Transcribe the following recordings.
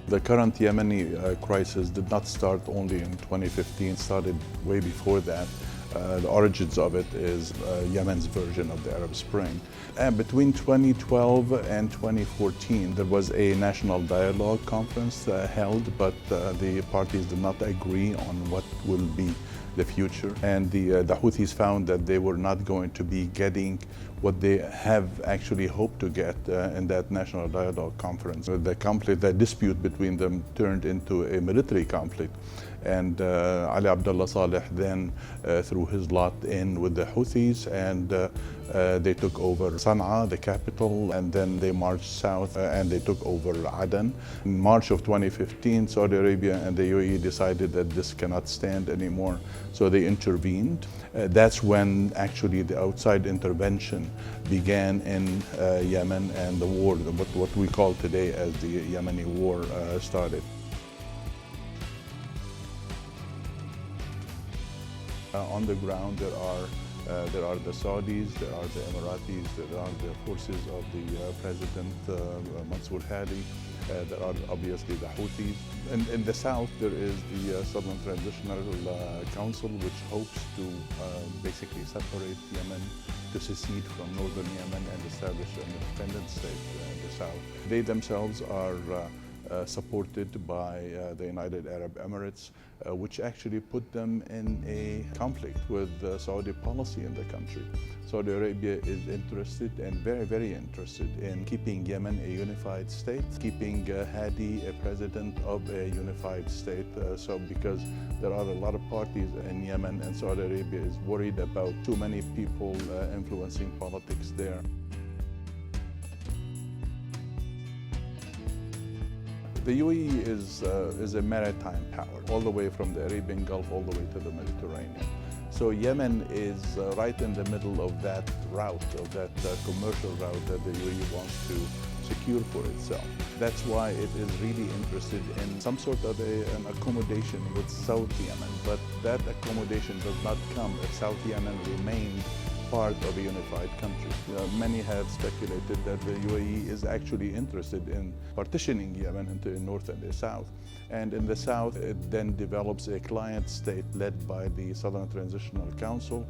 The current Yemeni crisis did not start only in 2015, started way before that. The origins of it is Yemen's version of the Arab Spring. And between 2012 and 2014, there was a national dialogue conference held, but the parties did not agree on what will be the future. And the Houthis found that they were not going to be getting what they have actually hoped to get in that national dialogue conference. The conflict, the dispute between them turned into a military conflict. And Ali Abdullah Saleh then threw his lot in with the Houthis, and they took over Sana'a, the capital, and then they marched south and they took over Aden. In March of 2015, Saudi Arabia and the UAE decided that this cannot stand anymore, so they intervened. That's when actually the outside intervention began in Yemen, and the war, what we call today as the Yemeni war, started. On the ground, there are the Saudis, there are the Emiratis, there are the forces of the President Mansour Hadi, there are obviously the Houthis. In the south, there is the Southern Transitional Council, which hopes to basically separate Yemen, to secede from northern Yemen and establish an independent state in the south. They themselves are supported by the United Arab Emirates, which actually put them in a conflict with Saudi policy in the country. Saudi Arabia is interested, and very, very interested, in keeping Yemen a unified state, keeping Hadi a president of a unified state. So because there are a lot of parties in Yemen, and Saudi Arabia is worried about too many people influencing politics there. The UAE is a maritime power, all the way from the Arabian Gulf all the way to the Mediterranean. So Yemen is right in the middle of that route, of that commercial route that the UAE wants to secure for itself. That's why it is really interested in some sort of an accommodation with South Yemen, but that accommodation does not come if South Yemen remained part of a unified country. Many have speculated that the UAE is actually interested in partitioning Yemen into the north and the south. And in the south, it then develops a client state led by the Southern Transitional Council.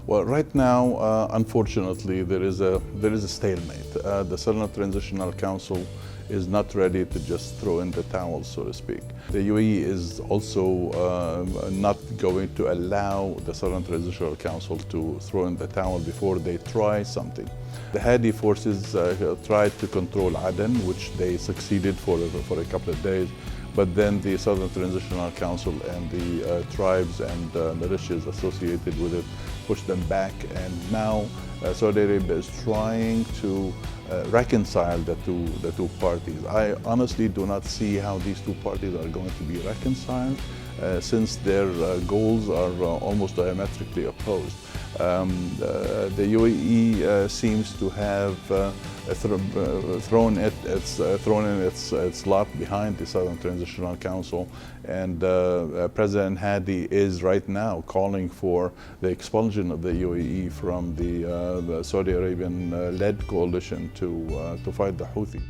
Well, right now, unfortunately, there is a stalemate. The Southern Transitional Council is not ready to just throw in the towel, so to speak. The UAE is also not going to allow the Southern Transitional Council to throw in the towel before they try something. The Hadi forces tried to control Aden, which they succeeded for a couple of days, but then the Southern Transitional Council and the tribes and militias associated with it pushed them back, and now Saudi Arabia is trying to reconcile the two parties. I honestly do not see how these two parties are going to be reconciled, since their goals are almost diametrically opposed. The UAE seems to have thrown in its lot behind the Southern Transitional Council, and President Hadi is right now calling for the expulsion of the UAE from the Saudi Arabian-led coalition to fight the Houthis.